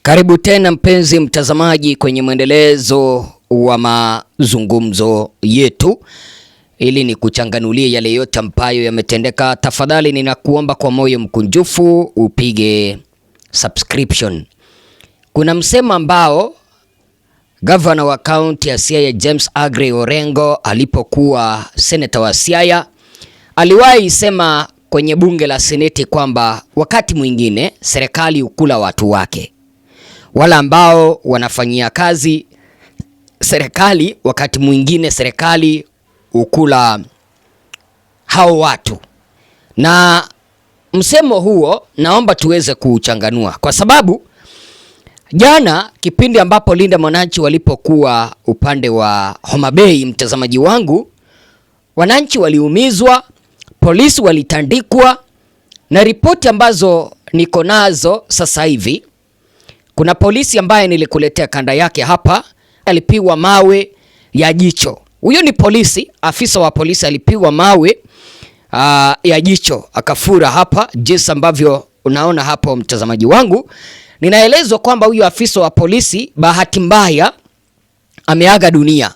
Karibu tena mpenzi mtazamaji kwenye mwendelezo wa mazungumzo yetu, ili ni kuchanganulia yale yote ambayo yametendeka. Tafadhali ninakuomba kwa moyo mkunjufu upige subscription. Kuna msemo ambao Governor wa kaunti ya Siaya James Aggrey Orengo alipokuwa senator wa Siaya aliwahi sema kwenye bunge la seneti kwamba wakati mwingine serikali hukula watu wake. Wala ambao wanafanyia kazi serikali, wakati mwingine serikali hukula hao watu. Na msemo huo naomba tuweze kuchanganua, kwa sababu jana kipindi ambapo Linda Mwananchi walipokuwa upande wa Homa Bay, mtazamaji wangu, wananchi waliumizwa, polisi walitandikwa, na ripoti ambazo niko nazo sasa hivi, kuna polisi ambaye nilikuletea kanda yake hapa, alipigwa mawe ya jicho. Huyo ni polisi, afisa wa polisi alipigwa mawe ya jicho, akafura hapa, jinsi ambavyo unaona hapo mtazamaji wangu. Ninaelezwa kwamba huyo afisa wa polisi bahati mbaya ameaga dunia.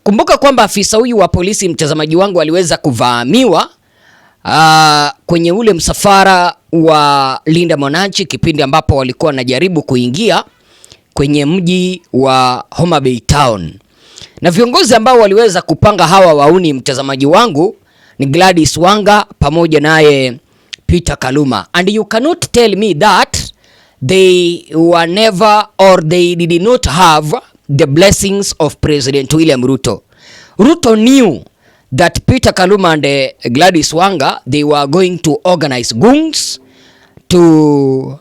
Kumbuka kwamba afisa huyu wa polisi, mtazamaji wangu, aliweza kuvamiwa kwenye ule msafara wa Linda Mwananchi kipindi ambapo walikuwa wanajaribu kuingia kwenye mji wa Homa Bay Town. Na viongozi ambao waliweza kupanga hawa wauni, mtazamaji wangu, ni Gladys Wanga pamoja naye Peter Kaluma. And you cannot tell me that they were never, or they did not have the blessings of President William Ruto. Ruto knew that Peter Kaluma and Gladys Wanga, they were going to organize goons to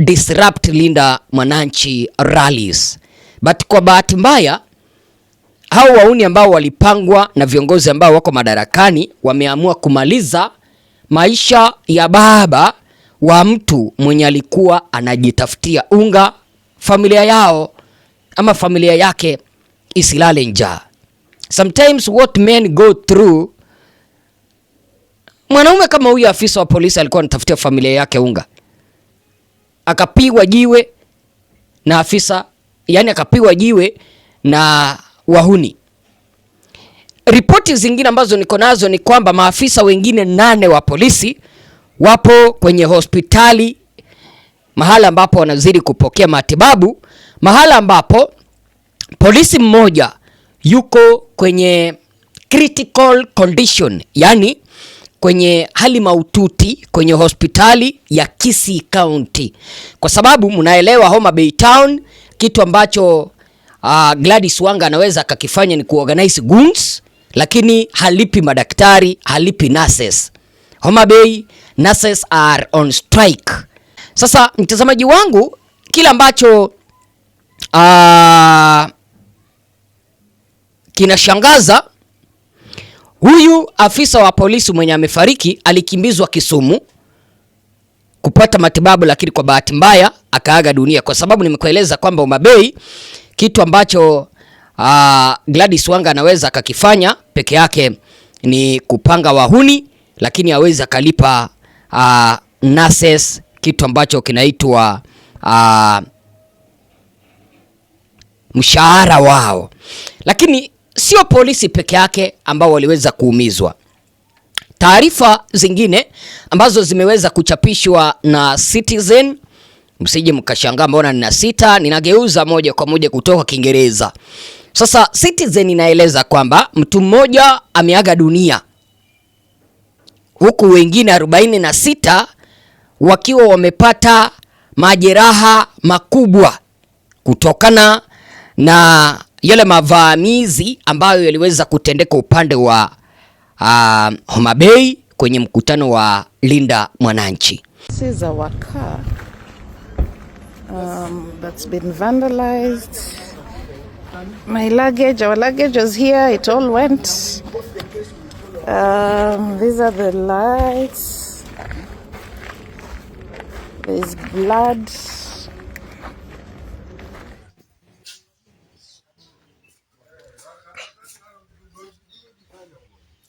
disrupt Linda Mwananchi rallies. But kwa bahati mbaya, hao wauni ambao walipangwa na viongozi ambao wako madarakani wameamua kumaliza maisha ya baba wa mtu mwenye alikuwa anajitafutia unga, familia yao ama familia yake isilale njaa. Sometimes what men go through, mwanaume kama huyu afisa wa polisi alikuwa anatafutia familia yake unga, akapigwa jiwe na afisa, yani akapigwa jiwe na wahuni. Ripoti zingine ambazo niko nazo ni kwamba maafisa wengine 8 wa polisi wapo kwenye hospitali, mahala ambapo wanazidi kupokea matibabu, mahala ambapo polisi mmoja yuko kwenye critical condition, yani kwenye hali mahututi kwenye hospitali ya Kisii County. Kwa sababu mnaelewa Homa Bay Town, kitu ambacho Gladys Wanga anaweza akakifanya ni kuorganize goons, lakini halipi madaktari, halipi nurses. Homa Bay nurses are on strike. Sasa mtazamaji wangu, kila ambacho kinashangaza, huyu afisa wa polisi mwenye amefariki alikimbizwa Kisumu kupata matibabu, lakini kwa bahati mbaya akaaga dunia. Kwa sababu nimekueleza kwamba Homa Bay, kitu ambacho Gladys Wanga anaweza akakifanya peke yake ni kupanga wahuni, lakini hawezi akalipa nurses kitu ambacho kinaitwa mshahara wao. Lakini sio polisi peke yake ambao waliweza kuumizwa. Taarifa zingine ambazo zimeweza kuchapishwa na Citizen, msije mkashangaa mbona nina sita, ninageuza moja kwa moja kutoka Kiingereza. Sasa Citizen inaeleza kwamba mtu mmoja ameaga dunia, huku wengine 46 wakiwa wamepata majeraha makubwa kutokana na yale mavamizi ambayo yaliweza kutendeka upande wa Homa Bay kwenye mkutano wa Linda Mwananchi. This is our car that's been vandalized. My luggage, our luggage was here, it all went. These are the lights. There's blood.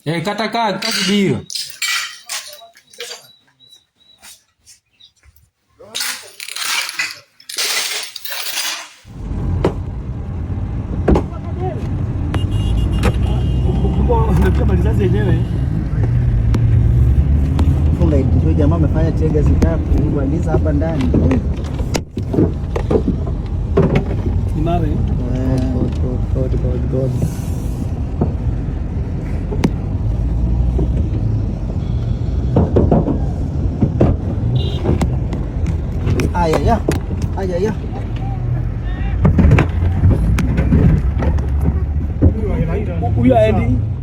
Kata dio. Unasikia malizazi yenyewe. Funga hiyo jamaa amefanya tega zitapu kuandiza hapa ndani. Ni mawe. God. Aya.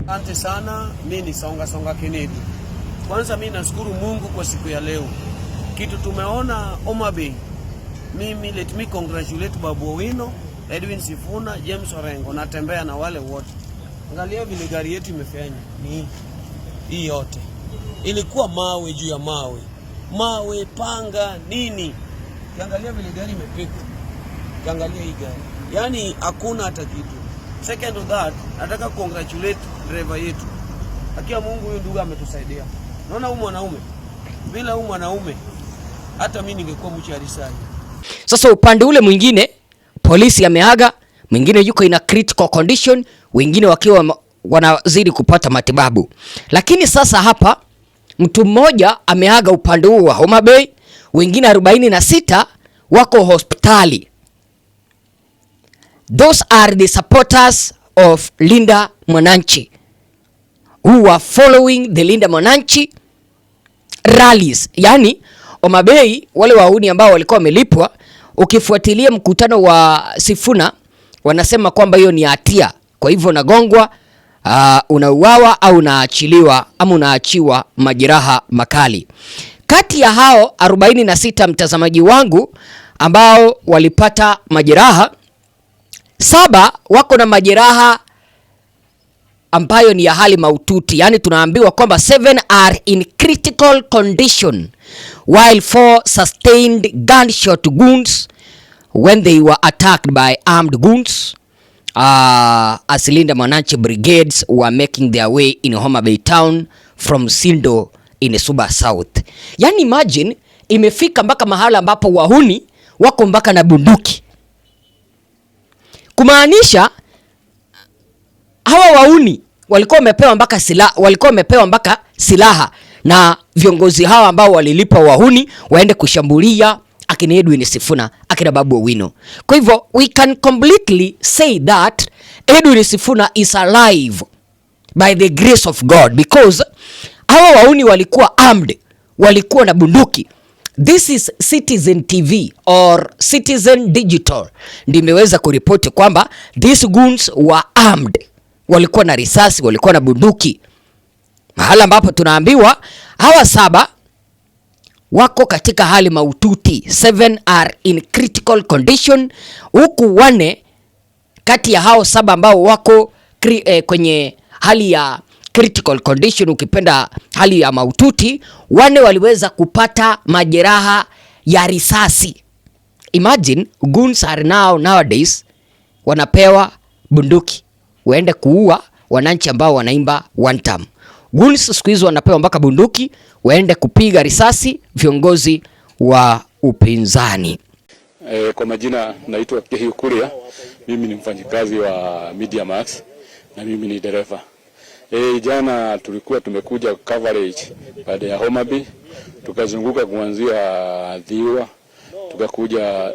Asante sana, mimi ni Songa Kennedy. Kwanza mimi nashukuru Mungu kwa siku ya leo. Kitu tumeona Homa Bay. Mimi let me congratulate Babu Owino, Edwin Sifuna, James Orengo, natembea na wale wote. Angalia vile gari yetu imefanya. Ni hii yote. Ilikuwa mawe juu ya mawe. Mawe, panga, nini? Kiangalia vile gari imepigwa. Kiangalia hii gari. Yaani hakuna hata kitu. Second of that, nataka congratulate driver yetu. Akia Mungu huyu ndugu ametusaidia. Unaona huyu mwanaume? Bila huyu mwanaume hata mimi ningekuwa mchari sana. Sasa upande ule mwingine polisi ameaga, mwingine yuko ina critical condition, wengine wakiwa wanazidi kupata matibabu. Lakini sasa hapa mtu mmoja ameaga upande huu wa Homa Bay, wengine 46 wako hospitali. Those are the supporters of Linda Mwananchi who are following the Linda Mwananchi rallies. Yani Homa Bay wale wauni ambao walikuwa wamelipwa, ukifuatilia mkutano wa Sifuna wanasema kwamba hiyo ni hatia. Kwa hivyo unagongwa, unauawa au unaachiliwa ama unaachiwa majeraha makali. Kati ya hao 46 mtazamaji wangu ambao walipata majeraha, 7 wako na majeraha ambayo ni ya hali mahututi. Yani tunaambiwa kwamba 7 are in critical condition while 4 sustained gunshot wounds when they were attacked by armed goons as Linda Mwananchi brigades were making their way in Homa Bay town from Sindo in Suba South. Yani imagine imefika mpaka mahala ambapo wahuni wako mpaka na bunduki. Kumaanisha hawa wauni walikuwa wamepewa mpaka silaha na viongozi hawa ambao walilipa wahuni waende kushambulia akina Edwin Sifuna, akina Babu Owino. Kwa hivyo we can completely say that Edwin Sifuna is alive by the grace of God because hawa wauni walikuwa armed, walikuwa na bunduki. This is Citizen TV or Citizen Digital ndimeweza kuripoti kwamba these goons were armed. Walikuwa na risasi, walikuwa na bunduki. Mahala ambapo tunaambiwa hawa 7 wako katika hali mahututi. 7 are in critical condition, huku 4 kati ya hao 7 ambao wako kwenye hali ya critical condition, ukipenda hali ya mahututi, 4 waliweza kupata majeraha ya risasi. Imagine goons are nowadays wanapewa bunduki waende kuua wananchi ambao wanaimba one time. Goons siku hizo wanapewa mpaka bunduki waende kupiga risasi viongozi wa upinzani. Kwa majina naitwa Kehiu Kuria. Mimi ni mfanyikazi wa Media Max na mimi ni dereva. Jana tulikuwa tumekuja coverage baada ya Homa Bay, tukazunguka kuanzia Dhiwa, tukakuja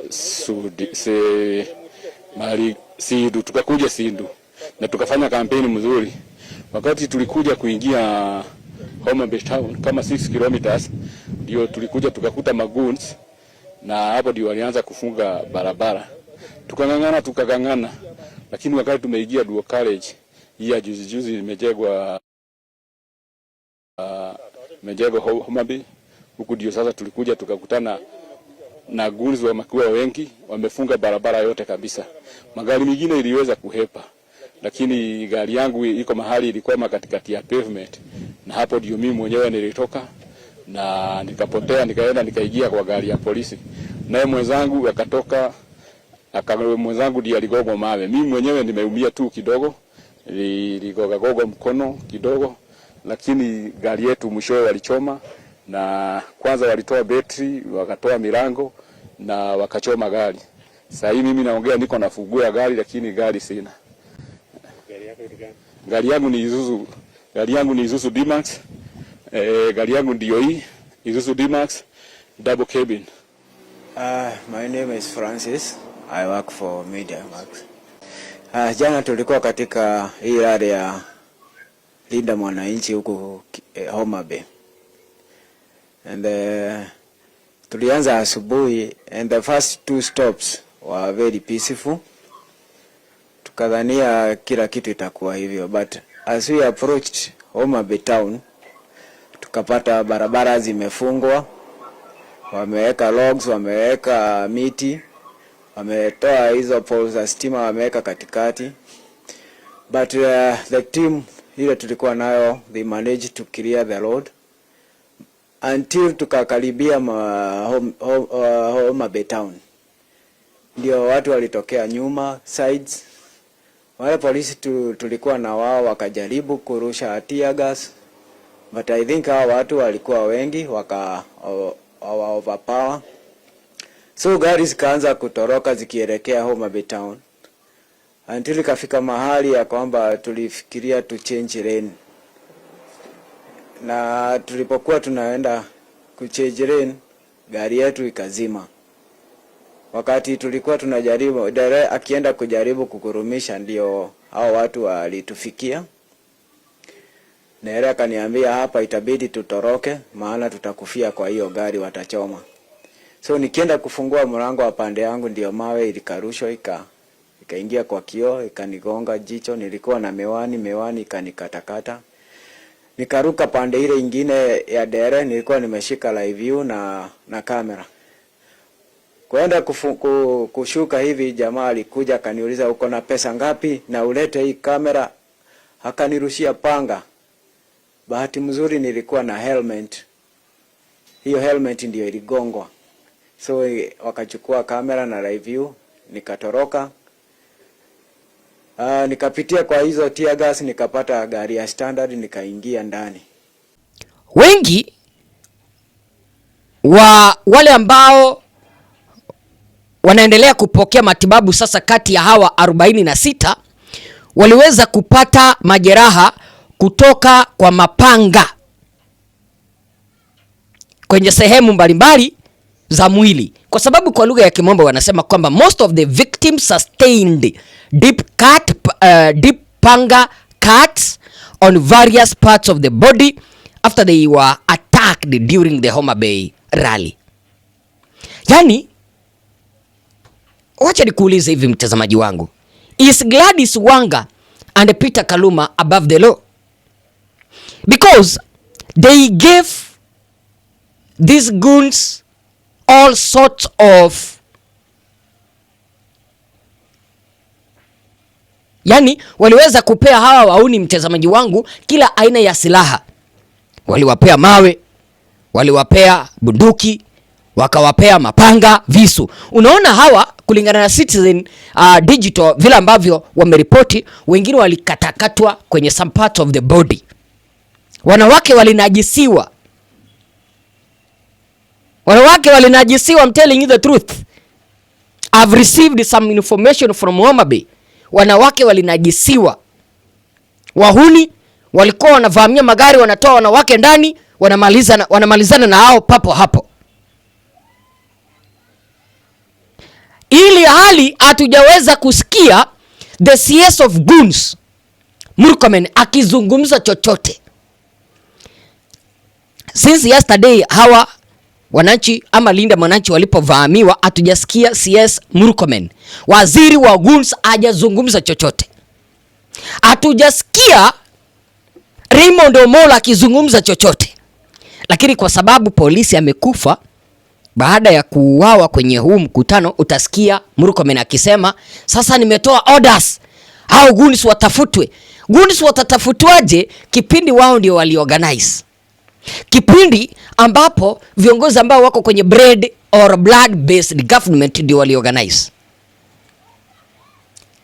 tukakuja Sindu na tukafanya kampeni mzuri. Wakati tulikuja kuingia Homa Bay town kama 6 kilometers, ndio tulikuja tukakuta magoons na hapo ndio walianza kufunga barabara. Tukangangana, lakini wakati tumeingia Duo College hii ya juzi imejengwa Homa Bay, huku ndio sasa tulikuja tukakutana na goons wamekuwa wengi, wamefunga barabara yote kabisa. Magari mengine iliweza kuhepa, lakini gari yangu iko mahali ilikuwa katikati ya pavement, na hapo ndio mimi mwenyewe nilitoka na nikapotea, nikaenda nikaingia kwa gari ya polisi. Naye mwenzangu akatoka, mwenzangu ndiye aligongwa mawe. Mimi mwenyewe nimeumia tu kidogo, niligoga mkono kidogo, lakini gari yetu mwishowe walichoma, na kwanza walitoa betri, wakatoa milango na wakachoma gari. Sasa hivi mimi naongea niko na funguo ya gari, lakini gari sina. Gari yako ni gani? Gari yangu ni Isuzu Gari yangu ni Isuzu D-Max. Gari yangu ndio hii Isuzu D-Max double cabin. My name is Francis. I work for Media Max. Jana tulikuwa katika hii area ya Linda Mwananchi huko Homa Bay. And tulianza asubuhi and the first 2 stops were very peaceful. Tukadhania kila kitu itakuwa hivyo, but as we approached Homa Bay town tukapata barabara zimefungwa. Wameweka logs, wameweka miti, wametoa hizo poles za stima wameweka katikati. But the team ile tulikuwa nayo, they managed to clear the road until tukakaribia Homa Bay town. Ndio watu walitokea nyuma sides. Wale polisi tulikuwa na wao wakajaribu kurusha tear gas, but I think hao watu walikuwa wengi overpower. So gari zikaanza kutoroka zikielekea Homa Bay town until ikafika mahali ya kwamba tulifikiria tu change lane. Na tulipokuwa tunaenda kuchange lane, gari yetu ikazima. Wakati tulikuwa tunajaribu, dereva akienda kujaribu kukurumisha, ndio hao watu walitufikia. Dereva akaniambia hapa itabidi tutoroke maana tutakufia kwa hiyo gari watachoma. So nikienda kufungua mlango wa pande yangu, ndio mawe ilikarushwa ikaingia kwa kioo ikanigonga jicho. Nilikuwa na miwani ikanikatakata. Nikaruka pande ile ingine ya dere, nilikuwa nimeshika live view na kamera. Kwenda kushuka hivi, jamaa alikuja akaniuliza uko na pesa ngapi na ulete hii kamera. Akanirushia panga. Bahati mzuri nilikuwa na helmet. Hiyo helmet ndio iligongwa. So wakachukua kamera na live view, nikatoroka. Nikapitia kwa hizo tear gas, nikapata gari ya standard, nikaingia ndani. Wengi wa wale ambao wanaendelea kupokea matibabu sasa, kati ya hawa 46 waliweza kupata majeraha kutoka kwa mapanga kwenye sehemu mbalimbali za mwili, kwa sababu kwa lugha ya Kimombo wanasema kwamba most of the victims sustained deep panga cuts on various parts of the body after they were attacked during the Homa Bay rally. Yani, wacha nikuulize hivi mtazamaji wangu, is Gladys Wanga and Peter Kaluma above the law? Because they gave these goons all sorts of, yani waliweza kupea hawa wauni, mtazamaji wangu, kila aina ya silaha. Waliwapea mawe, waliwapea bunduki, wakawapea mapanga, visu. Unaona hawa, kulingana na Citizen Digital vile ambavyo wameripoti, wengine walikatakatwa kwenye some part of the body. Wanawake walinajisiwa. I'm telling you the truth. I've received some information from Homa Bay. Wanawake walinajisiwa. Wahuni walikuwa wanavamia magari, wanatoa wanawake ndani, wanamalizana na hao papo hapo. Ili hali hatujaweza kusikia the CS of Goons Murkomen akizungumza chochote. Since yesterday hawa wananchi ama Linda Mwananchi walipovamiwa, hatujasikia CS Murkomen, waziri wa Goons, hajazungumza chochote. Hatujasikia Raymond Omola akizungumza chochote. Lakini kwa sababu polisi amekufa baada ya kuuawa kwenye huu mkutano, utasikia Murkomen akisema sasa nimetoa orders hao Goons watafutwe. Goons watatafutwaje kipindi wao ndio waliorganize? Kipindi ambapo viongozi ambao wako kwenye blood based government ndio waliorganize.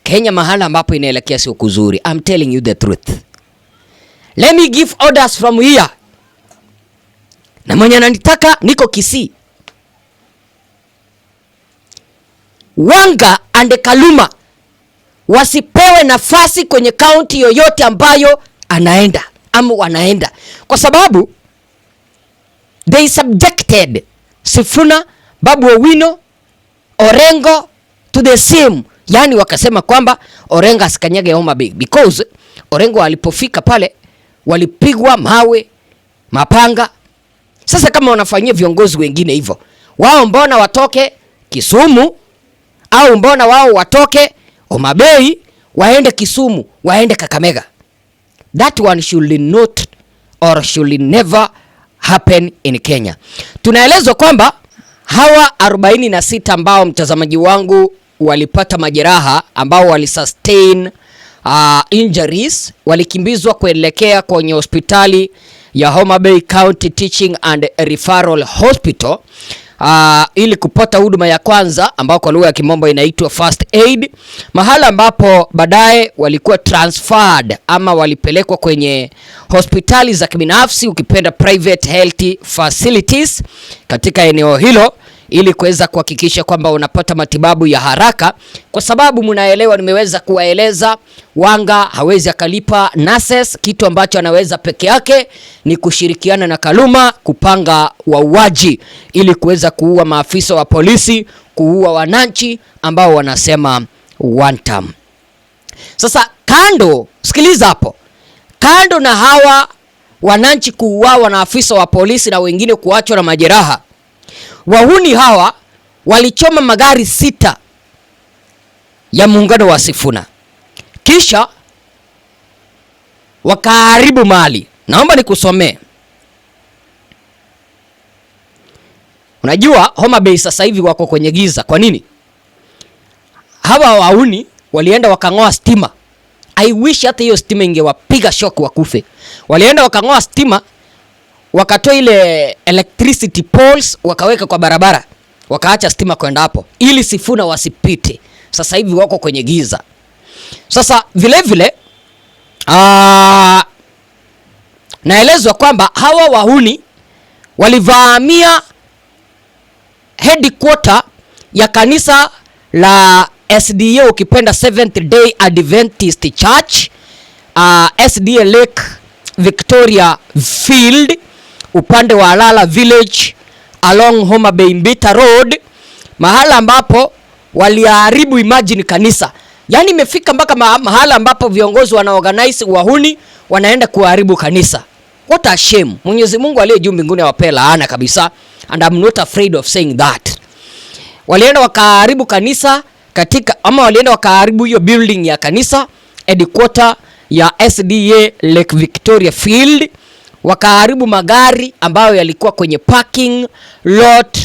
Kenya mahala ambapo inaelekea sio kuzuri. I'm telling you the truth. Let me give orders from here. Na mwenye ananitaka niko Kisii. Wanga and Kaluma wasipewe nafasi kwenye kaunti yoyote ambayo anaenda. ama wanaenda, kwa sababu they subjected Sifuna, Babu Owino, Orengo to the same. Yani wakasema kwamba Orengo asikanyage Homa Bay because Orengo alipofika pale walipigwa mawe, mapanga. Sasa kama wanafanyia viongozi wengine hivyo, wao mbona watoke Kisumu, au mbona wao watoke Homa Bay waende Kisumu, waende Kakamega? That one should not or should never happen in Kenya. Tunaelezwa kwamba hawa 46 ambao mtazamaji wangu walipata majeraha, ambao walisustain injuries, walikimbizwa kuelekea kwenye hospitali ya Homa Bay County Teaching and Referral Hospital ili kupata huduma ya kwanza ambao kwa lugha ya kimombo inaitwa first aid, mahala ambapo baadaye walikuwa transferred ama walipelekwa kwenye hospitali za kibinafsi, ukipenda private health facilities katika eneo hilo, ili kuweza kuhakikisha kwamba unapata matibabu ya haraka, kwa sababu mnaelewa, nimeweza kuwaeleza Wanga hawezi akalipa nurses. Kitu ambacho anaweza peke yake ni kushirikiana na Kaluma kupanga wauaji ili kuweza kuua maafisa wa polisi, kuua wananchi ambao wanasema one term. Sasa kando, sikiliza hapo, kando na hawa wananchi kuuawa na afisa wa polisi na wengine kuachwa na majeraha, wahuni hawa walichoma magari 6 ya muungano wa Sifuna, kisha wakaharibu mali. Naomba nikusomee. Unajua Homa Bay sasa hivi wako kwenye giza. Kwa nini? Hawa wahuni walienda wakang'oa stima. I wish hata hiyo stima ingewapiga shock wakufe. Walienda wakang'oa stima, wakatoa ile electricity poles wakaweka kwa barabara, wakaacha stima kwenda hapo ili Sifuna wasipite. Sasa hivi wako kwenye giza. Sasa vile vile naelezwa kwamba hawa wahuni walivamia headquarter ya kanisa la SDA, ukipenda Seventh Day Adventist Church, SDA Lake Victoria Field, upande wa Alala Village along Homa Bay Mbita Road, mahala ambapo waliharibu, imagine, kanisa. Yani imefika mpaka mahala ambapo viongozi wanaorganize wahuni wanaenda kuharibu kanisa. What a shame. Mwenyezi Mungu aliye juu mbinguni awape laana kabisa, and I'm not afraid of saying that. Walienda wakaharibu kanisa walienda wakaharibu hiyo building ya kanisa, headquarter ya SDA Lake Victoria Field, wakaharibu magari ambayo yalikuwa kwenye parking lot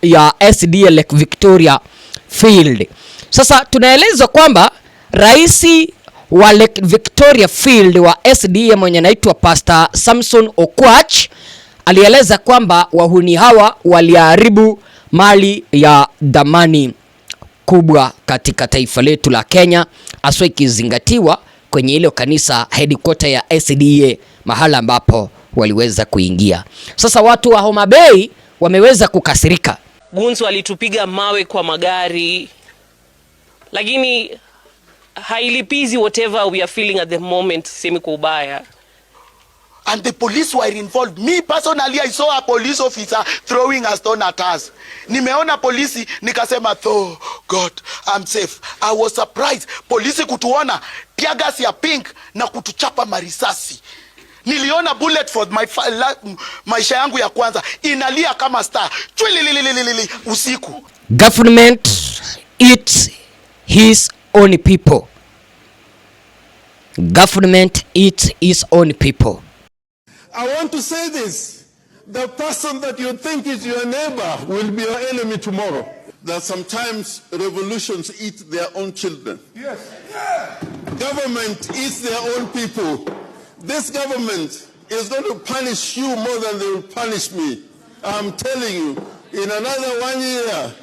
ya SDA Lake Victoria Field. Sasa tunaelezwa kwamba raisi wa Lake Victoria Field wa SDA mwenye anaitwa Pastor Samson Okwach alieleza kwamba wahuni hawa waliharibu mali ya dhamani kubwa katika taifa letu la Kenya, aswa ikizingatiwa kwenye ile kanisa headquarter ya SDA, mahala ambapo waliweza kuingia. Sasa watu wa Homa Bay wameweza kukasirika. Gunzi walitupiga mawe kwa magari, lakini hailipizi whatever we are feeling at the moment, semi kwa ubaya. And the police were involved. Me personally, I saw a police officer throwing a stone at us. Nimeona polisi, nikasema, oh God, I'm safe. I was surprised. Polisi kutuona tear gas ya pink na kutuchapa marisasi. Niliona bullet for maisha yangu ya kwanza inalia kama star usiku. Government eats his own people. Government eats his own people. I want to say this. The person that you think is your neighbor will be your enemy tomorrow. That sometimes revolutions eat their own children. Yes. Yeah. Government eats their own people. This government is going to punish you more than they will punish me. I'm telling you, in another 1 year,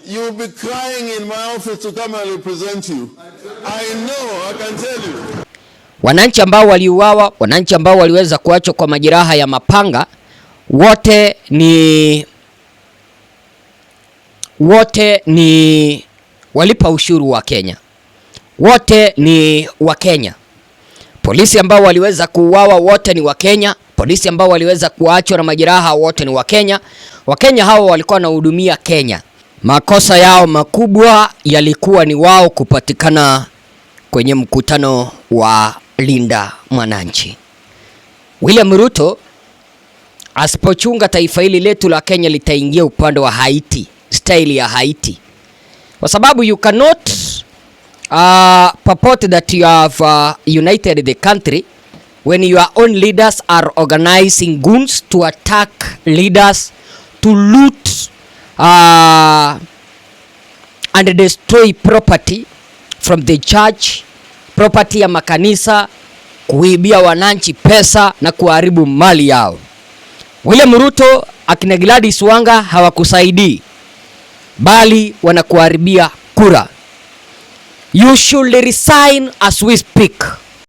you will be crying in my office to come and represent you. I know, I can tell you. Wananchi ambao waliuawa, wananchi ambao waliweza kuachwa kwa majeraha ya mapanga, wote ni walipa ushuru wa Kenya. Wote ni wa Kenya. Polisi ambao waliweza kuuawa wote ni Wakenya. Polisi ambao waliweza kuachwa na majeraha wote ni Wakenya. Wakenya hao walikuwa wanahudumia Kenya. Makosa yao makubwa yalikuwa ni wao kupatikana kwenye mkutano wa Linda Mwananchi. William Ruto asipochunga, taifa hili letu la Kenya litaingia upande wa Haiti, style ya Haiti. Kwa sababu you cannot purport that you have united the country when your own leaders are organizing goons to attack leaders, to loot and destroy property from the church, property ya makanisa, kuibia wananchi pesa na kuharibu mali yao. William Ruto akina Gladys Wanga hawakusaidii, bali wanakuharibia kura. You should resign as we speak.